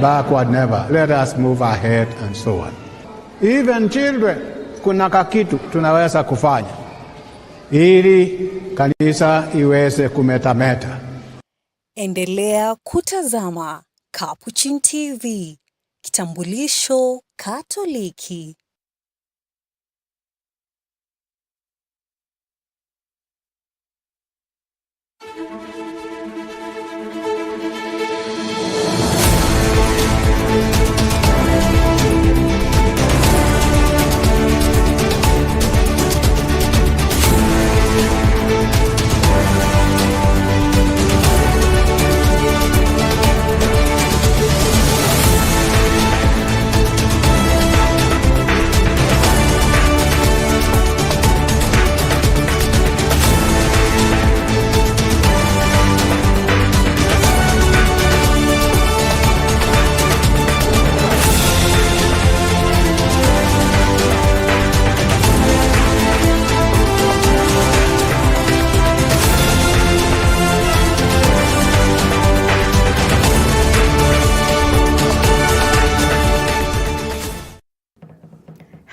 backward never. Let us move ahead and so on. Even children, kuna kakitu tunaweza kufanya ili kanisa iweze kumetameta. Endelea kutazama Capuchin TV, kitambulisho Katoliki.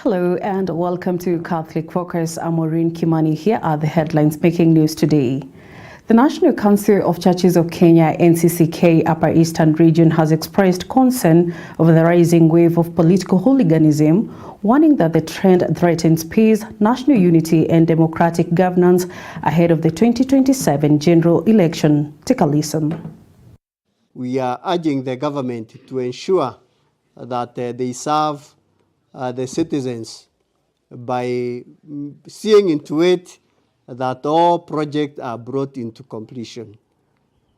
Hello and welcome to Catholic Focus. I'm Maureen Kimani. Here are the headlines making news today. The National Council of Churches of Kenya, NCCK, Upper Eastern Region has expressed concern over the rising wave of political hooliganism, warning that the trend threatens peace, national unity and democratic governance ahead of the 2027 general election. Take a listen. We are urging the government to ensure that they serve the citizens by seeing into it that all projects are brought into completion,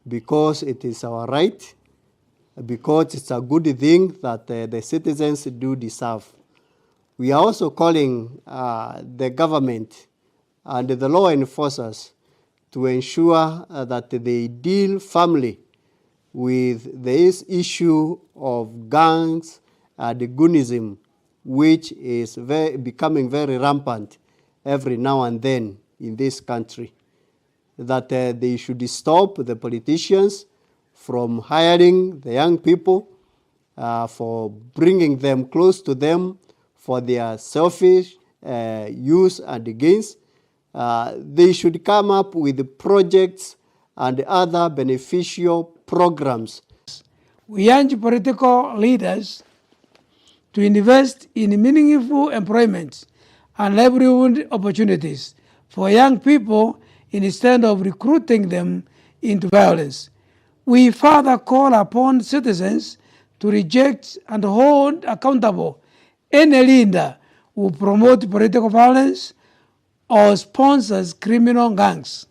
because it is our right, because it's a good thing that the citizens do deserve. We are also calling the government and the law enforcers to ensure that they deal firmly with this issue of gangs and goonism, which is becoming very rampant every now and then in this country. That they should stop the politicians from hiring the young people, for bringing them close to them for their selfish use and gains. They should come up with projects and other beneficial programs. We urge political leaders to invest in meaningful employment and livelihood opportunities for young people instead of recruiting them into violence. We further call upon citizens to reject and hold accountable any leader who promotes political violence or sponsors criminal gangs.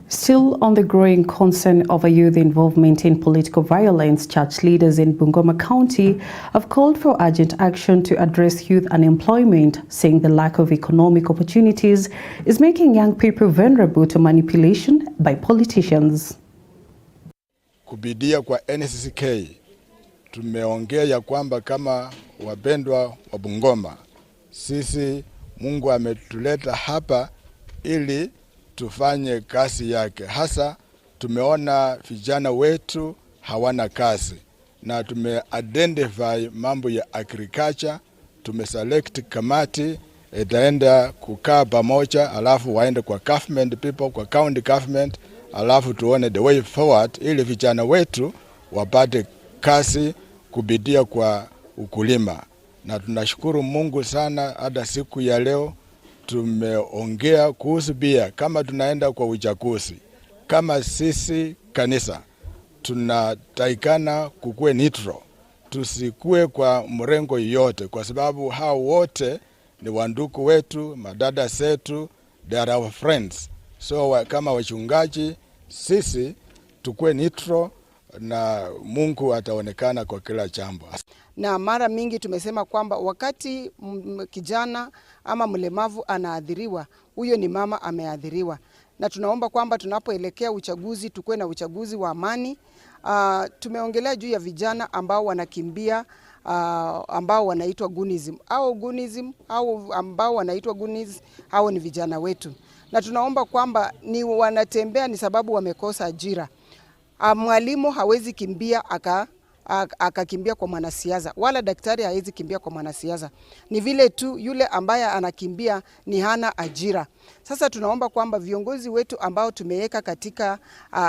Still on the growing concern over youth involvement in political violence, church leaders in Bungoma County have called for urgent action to address youth unemployment, saying the lack of economic opportunities is making young people vulnerable to manipulation by politicians. Kubidia kwa NCCK, tumeongea ya kwamba kama wapendwa wa Bungoma, sisi Mungu ametuleta hapa ili tufanye kazi yake. Hasa tumeona vijana wetu hawana kazi na tume-identify mambo ya agriculture, tume-select kamati, itaenda kukaa pamoja, alafu waende kwa government people, kwa county government, alafu tuone the way forward ili vijana wetu wapate kazi kubidia kwa ukulima. Na tunashukuru Mungu sana, hata siku ya leo tumeongea kuhusu bia kama tunaenda kwa uchaguzi. Kama sisi kanisa tunataikana kukue neutral, tusikue kwa mrengo yote, kwa sababu hao wote ni wanduku wetu, madada zetu, they are our friends. So kama wachungaji sisi tukue neutral na Mungu ataonekana kwa kila jambo. Na mara mingi tumesema kwamba wakati kijana ama mlemavu anaadhiriwa, huyo ni mama ameadhiriwa. Na tunaomba kwamba tunapoelekea uchaguzi tukue na uchaguzi wa amani. Tumeongelea juu ya vijana ambao wanakimbia, ambao wanaitwa goonism. Au ambao wanaitwa goonies, hao ni vijana wetu. Na tunaomba kwamba ni wanatembea ni sababu wamekosa ajira. Mwalimu hawezi kimbia akakimbia kwa mwanasiasa, wala daktari hawezi kimbia kwa mwanasiasa. Ni vile tu yule ambaye anakimbia ni hana ajira. Sasa tunaomba kwamba viongozi wetu ambao tumeweka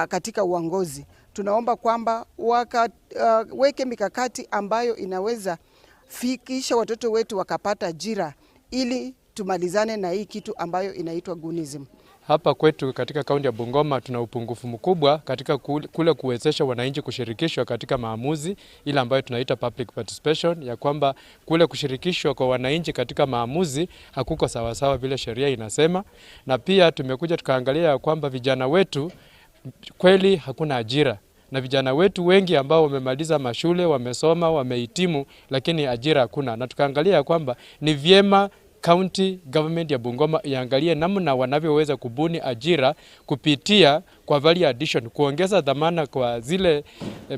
katika uongozi, tunaomba kwamba weke mikakati ambayo inaweza fikisha watoto wetu wakapata ajira, ili tumalizane na hii kitu ambayo inaitwa gunism. Hapa kwetu katika kaunti ya Bungoma tuna upungufu mkubwa katika kule kuwezesha wananchi kushirikishwa katika maamuzi, ile ambayo tunaita public participation, ya kwamba kule kushirikishwa kwa wananchi katika maamuzi hakuko sawasawa vile sheria inasema. Na pia tumekuja tukaangalia ya kwamba vijana wetu kweli hakuna ajira, na vijana wetu wengi ambao wamemaliza mashule, wamesoma, wamehitimu, lakini ajira hakuna. Na tukaangalia ya kwamba ni vyema county government ya Bungoma iangalie namna wanavyoweza kubuni ajira kupitia kwa value addition, kuongeza dhamana kwa zile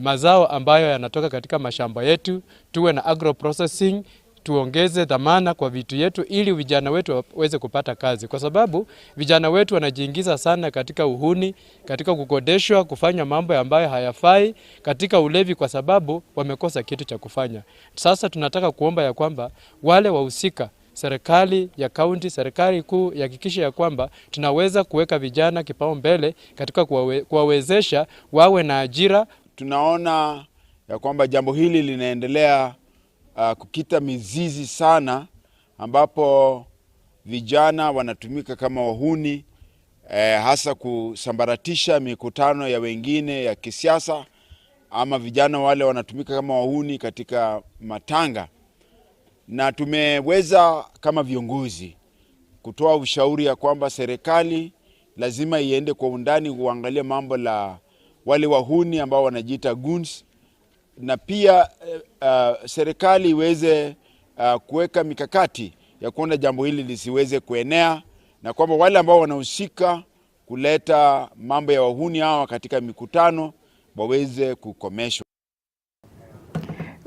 mazao ambayo yanatoka katika mashamba yetu, tuwe na agro processing, tuongeze dhamana kwa vitu yetu ili vijana wetu waweze kupata kazi, kwa sababu vijana wetu wanajiingiza sana katika uhuni, katika kukodeshwa, kufanya mambo ambayo hayafai, katika ulevi, kwa sababu wamekosa kitu cha kufanya. Sasa tunataka kuomba ya kwamba wale wahusika, serikali ya kaunti, serikali kuu, ihakikishe ya kwamba tunaweza kuweka vijana kipaumbele katika kuwawezesha wawe na ajira. Tunaona ya kwamba jambo hili linaendelea kukita mizizi sana, ambapo vijana wanatumika kama wahuni, hasa kusambaratisha mikutano ya wengine ya kisiasa, ama vijana wale wanatumika kama wahuni katika matanga. Na tumeweza kama viongozi kutoa ushauri ya kwamba serikali lazima iende kwa undani kuangalia mambo la wale wahuni ambao wanajiita goons, na pia serikali iweze kuweka mikakati ya kuona jambo hili lisiweze kuenea, na kwamba wale ambao wanahusika kuleta mambo ya wahuni hawa katika mikutano waweze kukomeshwa.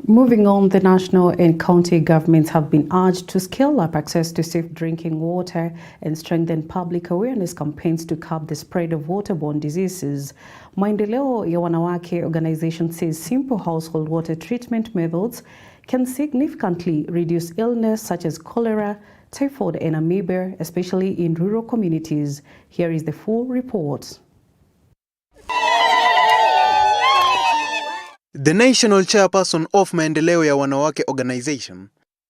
Moving on, the national and county governments have been urged to scale up access to safe drinking water and strengthen public awareness campaigns to curb the spread of waterborne diseases. Maendeleo ya Wanawake organization says simple household water treatment methods can significantly reduce illness such as cholera, typhoid and amoeba, especially in rural communities. Here is the full report. The national chairperson of Maendeleo ya Wanawake organization,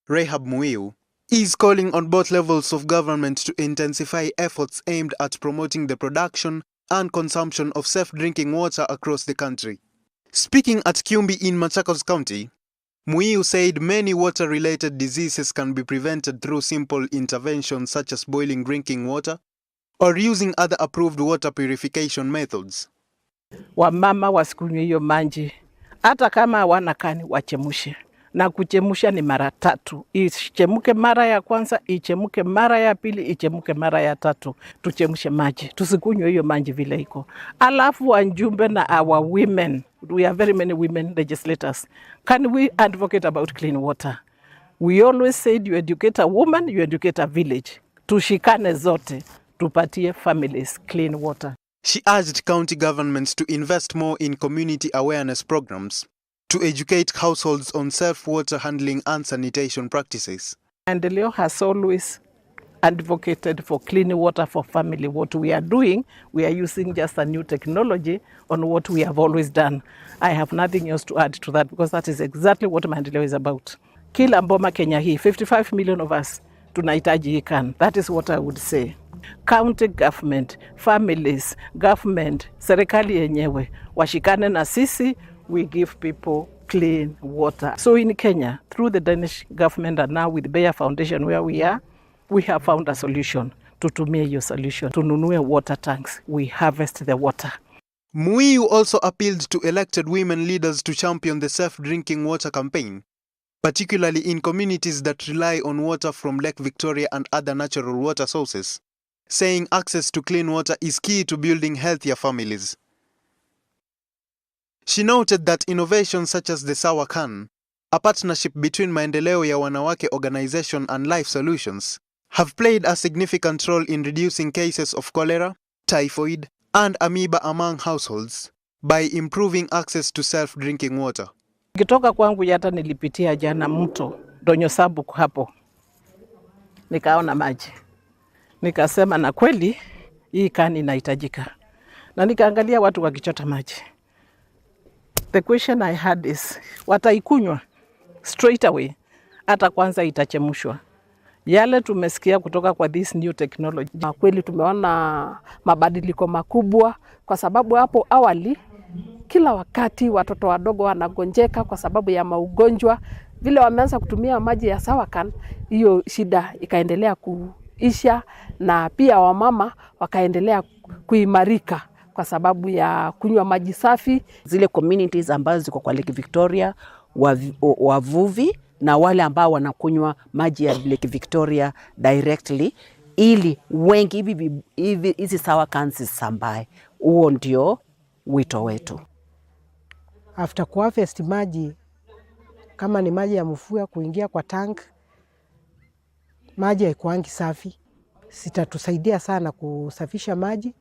Rehab Muiu, is calling on both levels of government to intensify efforts aimed at promoting the production and consumption of safe drinking water across the country. Speaking at Kiumbi in Machakos County, Muiu said many water-related diseases can be prevented through simple interventions such as boiling drinking water or using other approved water purification methods. Wamama wasikunywe hiyo maji. Hata kama hawana kani wachemushe. Na kuchemusha ni mara 3. Ichemuke mara ya kwanza, ichemuke mara ya pili, ichemuke mara ya 3. Tuchemushe maji. Tusikunywe hiyo maji vile iko. Alafu wanjumbe na our women. We have very many women legislators. Can we advocate about clean water? We always said you educate a woman, you educate a village. Tushikane zote. Tupatie families clean water. She urged county governments to invest more in community awareness programs to educate households on safe water handling and sanitation practices. Maendeleo has always advocated for clean water for family. What we are doing, we are using just a new technology on what we have always done. I have nothing else to add to that because that is exactly what Maendeleo is about. Kila mboma Kenya hii, 55 million of us, tunahitaji hii can. That is what I would say. County government, families, government, serikali yenyewe, washikane na sisi, we give people clean water. So in Kenya, through the Danish government and now with Bayer Foundation where we are, we have found a solution. Tutumie hiyo solution. Tununue water tanks. We harvest the water. Muiu also appealed to elected women leaders to champion the safe drinking water campaign, particularly in communities that rely on water from Lake Victoria and other natural water sources, saying access to clean water is key to building healthier families. She noted that innovations such as the Sour Can, a partnership between Maendeleo ya Wanawake organization and Life Solutions, have played a significant role in reducing cases of cholera, typhoid, and amoeba among households by improving access to safe drinking water. Nikitoka kwangu hata nilipitia jana mto Donyo Sabu hapo. Nikaona maji. Nikasema na kweli hii kani inahitajika. Na nikaangalia watu wakichota maji. The question I had is, wataikunywa straight away, hata kwanza itachemshwa? Yale tumesikia kutoka kwa this new technology. Kweli tumeona mabadiliko makubwa, kwa sababu hapo awali kila wakati watoto wadogo wanagonjeka kwa sababu ya maugonjwa. Vile wameanza kutumia maji ya Sawakan, hiyo shida ikaendelea kuisha, na pia wamama wakaendelea kuimarika kwa sababu ya kunywa maji safi. Zile communities ambazo ziko kwa Lake Victoria, wavuvi na wale ambao wanakunywa maji ya Lake Victoria directly, ili wengi hizi Sawakan zisambae. Huo ndio wito wetu. After kuharvest maji, kama ni maji ya mvua kuingia kwa tank, maji haikuangi safi. Sitatusaidia sana kusafisha maji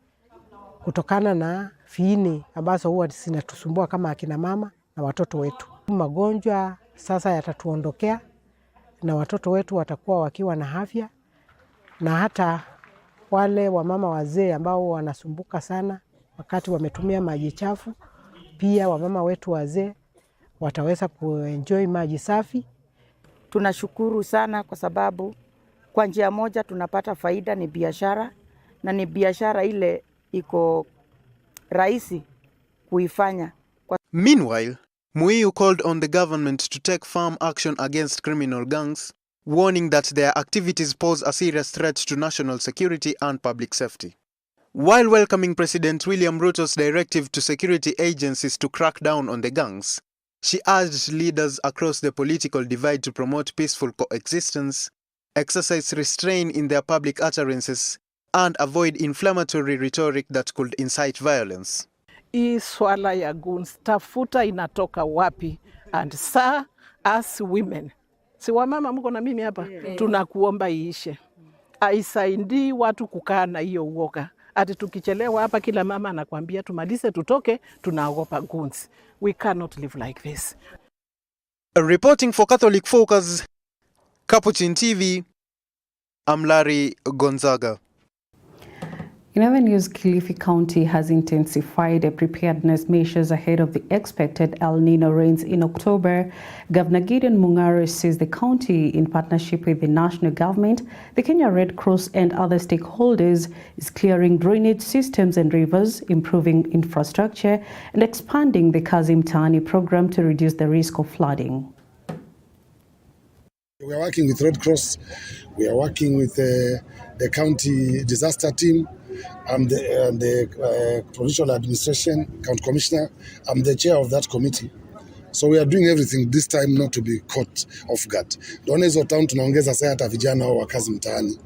kutokana na viini ambazo huwa zinatusumbua kama akina mama na watoto wetu. Magonjwa sasa yatatuondokea na watoto wetu watakuwa wakiwa na afya, na hata wale wamama wazee ambao wanasumbuka sana wakati wametumia maji chafu, pia wamama wetu wazee wataweza kuenjoy maji safi. Tunashukuru sana kwa sababu kwa njia moja tunapata faida, ni biashara, na ni biashara ile iko rahisi kuifanya. Meanwhile, Muiu called on the government to take firm action against criminal gangs, warning that their activities pose a serious threat to national security and public safety. While welcoming President William Ruto's directive to security agencies to crack down on the gangs, she urged leaders across the political divide to promote peaceful coexistence, exercise restraint in their public utterances, and avoid inflammatory rhetoric that could incite violence. Hii swala ya guns, tafuta inatoka wapi? And sir, as women, si wamama mko na mimi hapa, tunakuomba iishe. Aisaidii watu kukaa na hiyo uoga. Ati tukichelewa hapa kila mama anakuambia tumalize tutoke, tunaogopa guns. We cannot live like this. Reporting for Catholic Focus, Capuchin TV, I'm Larry Gonzaga. In other news, Kilifi County has intensified the preparedness measures ahead of the expected El Nino rains in October. Governor Gideon Mung'aro says the county, in partnership with the national government, the Kenya Red Cross and other stakeholders, is clearing drainage systems and rivers, improving infrastructure, and expanding the Kazi Mtaani program to reduce the risk of flooding. We are working with Red Cross. We are working with the county disaster team. I'm the provincial administration, county commissioner. I'm the chair of that committee. So we are doing everything this time not to be caught off guard. Tunaona hizo town tunaongeza sasa hata vijana wa kazi mtaani.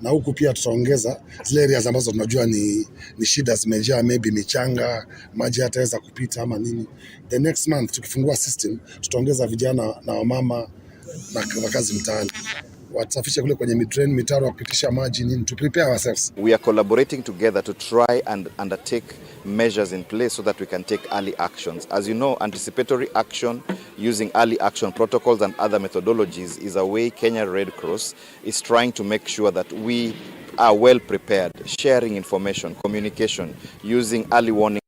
Na huku pia tutaongeza zile areas ambazo tunajua ni shida zimejaa, maybe michanga, maji hataweza kupita ama nini. The next month tukifungua system tutaongeza vijana na wamama na kazi mtaani. Watasafisha kule kwenye midrain, mitaro kupitisha maji nini, to prepare ourselves. We are collaborating together to try and undertake measures in place so that we can take early actions. As you know, anticipatory action using early action protocols and other methodologies is a way Kenya Red Cross is trying to make sure that we are well prepared, sharing information, communication, using early warning.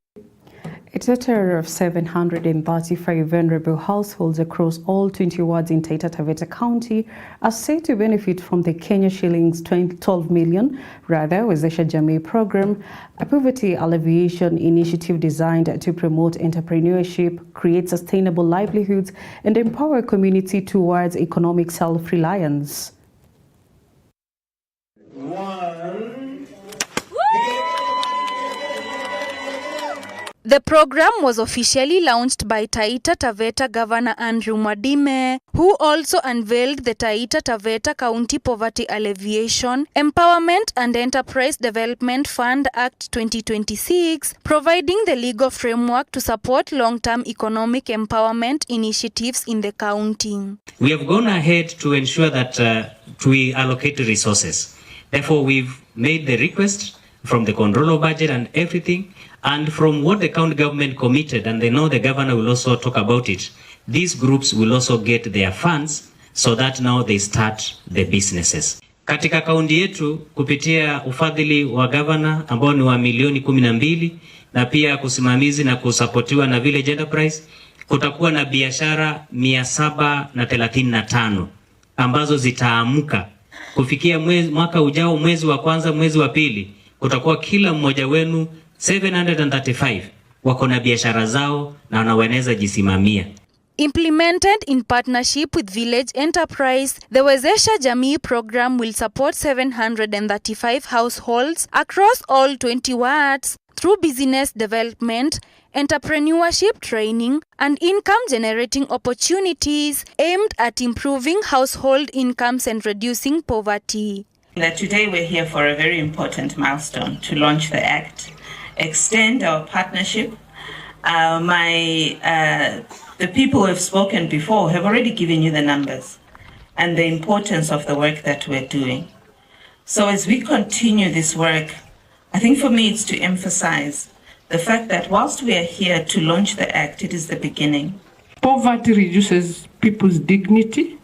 A total of 735 vulnerable households across all 20 wards in Taita Taveta County are said to benefit from the Kenya shillings 12 million, rather Wezesha Jamii program, a poverty alleviation initiative designed to promote entrepreneurship, create sustainable livelihoods, and empower community towards economic self-reliance. The program was officially launched by Taita Taveta Governor Andrew Mwadime, who also unveiled the Taita Taveta County Poverty Alleviation, Empowerment and Enterprise Development Fund Act 2026, providing the legal framework to support long-term economic empowerment initiatives in the county. We have gone ahead to ensure that we allocate resources. Therefore, we've made the request from the controller budget and everything, and from what the county government committed, and they know the governor will also talk about it, these groups will also get their funds so that now they start the businesses. Katika kaunti yetu kupitia ufadhili wa governor ambao ni wa milioni 12 na pia kusimamizi na kusapotiwa na village enterprise, kutakuwa na biashara 735 ambazo zitaamka kufikia mwaka ujao, mwezi wa kwanza, mwezi wa pili, kutakuwa kila mmoja wenu 735 wako na biashara zao na wanaweza jisimamia. Implemented in partnership with Village Enterprise, the Wezesha Jamii program will support 735 households across all 20 wards through business development, entrepreneurship training, and income-generating opportunities aimed at improving household incomes and reducing poverty. That today we're here for a very important milestone to launch the Act, extend our partnership. The people who have spoken before have already given you the numbers and the importance of the work that we're doing. So as we continue this work, I think for me it's to emphasize the fact that whilst we are here to launch the Act, it is the beginning. Poverty reduces people's dignity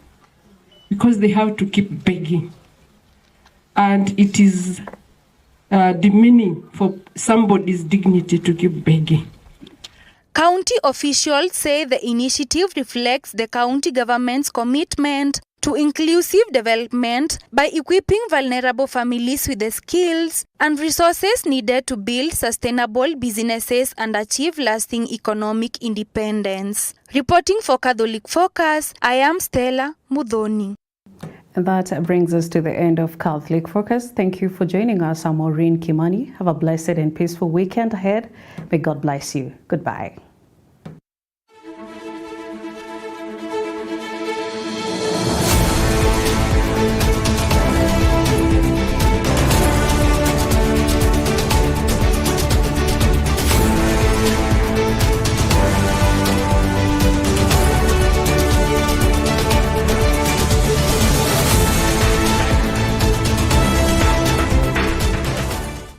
because they have to keep begging. And it is demeaning for somebody's dignity to keep begging. County officials say the initiative reflects the county government's commitment to inclusive development by equipping vulnerable families with the skills and resources needed to build sustainable businesses and achieve lasting economic independence. Reporting for Catholic Focus, I am Stella Mudhoni. And that brings us to the end of Catholic Focus. Thank you for joining us. I'm Maureen Kimani. Have a blessed and peaceful weekend ahead. May God bless you. Goodbye.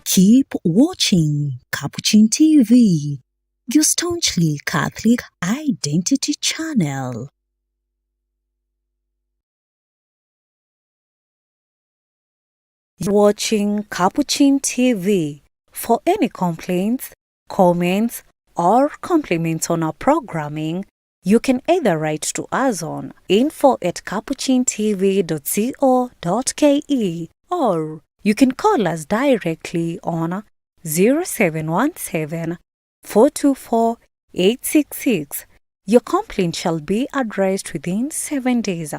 Keep watching Capuchin TV, your staunchly Catholic identity channel. You're watching Capuchin TV. For any complaints, comments, or compliments on our programming, you can either write to us on info@capuchintv.co.ke or you can call us directly on 0717 424 866. Your complaint shall be addressed within 7 days.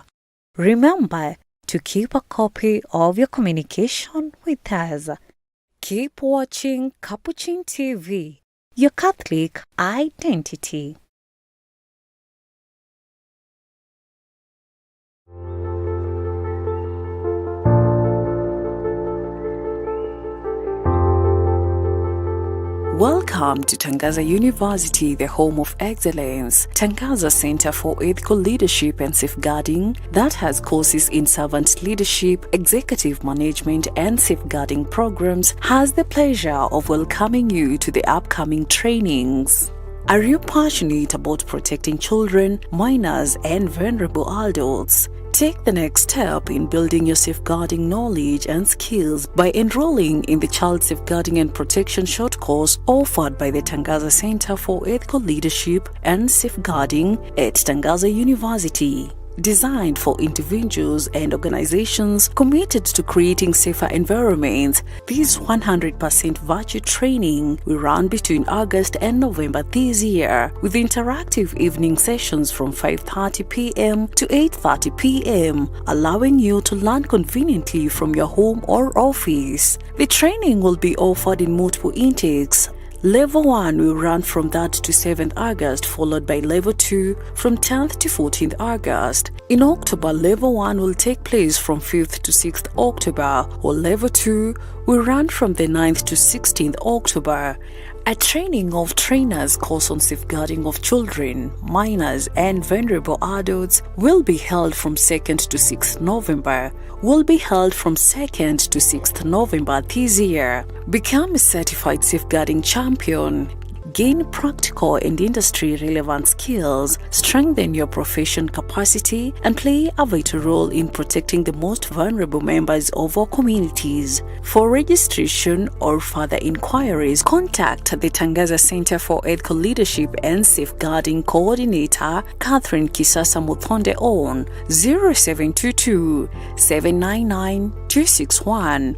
Remember to keep a copy of your communication with us. Keep watching Capuchin TV, your Catholic identity. Welcome to Tangaza University, the home of excellence. Tangaza Center for Ethical Leadership and Safeguarding, that has courses in servant leadership, executive management, and safeguarding programs, has the pleasure of welcoming you to the upcoming trainings. Are you passionate about protecting children, minors, and vulnerable adults? Take the next step in building your safeguarding knowledge and skills by enrolling in the Child Safeguarding and Protection short course offered by the Tangaza Center for Ethical Leadership and Safeguarding at Tangaza University. Designed for individuals and organizations committed to creating safer environments, this 100% virtual training will run between August and November this year, with interactive evening sessions from 5:30 p.m. to 8:30 p.m., allowing you to learn conveniently from your home or office. The training will be offered in multiple intakes. Level 1 will run from 3rd to 7th August, followed by Level 2 from 10th to 14th August. In October, Level 1 will take place from 5th to 6th October, while Level 2 will run from the 9th to 16th October. A training of trainers course on safeguarding of children, minors, and vulnerable adults will be held from 2nd to 6th November. Will be held from 2nd to 6th November this year. Become a certified safeguarding champion. gain practical and industry-relevant skills, strengthen your profession capacity, and play a vital role in protecting the most vulnerable members of our communities. For registration or further inquiries, contact the Tangaza Center for Ethical Leadership and Safeguarding Coordinator Catherine Kisasa Muthonde on 0722 799 261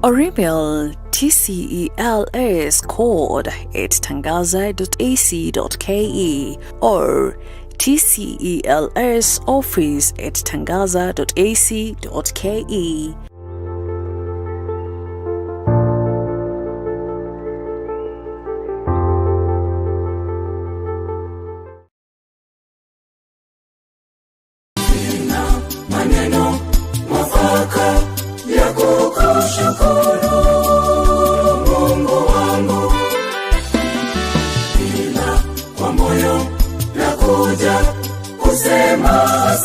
or email tcelscode@tangaza.ac.ke or tcelsoffice@tangaza.ac.ke. Maneno mwafaka ya kukushukuru Mungu wangu, ila kwa moyo nakuja kusema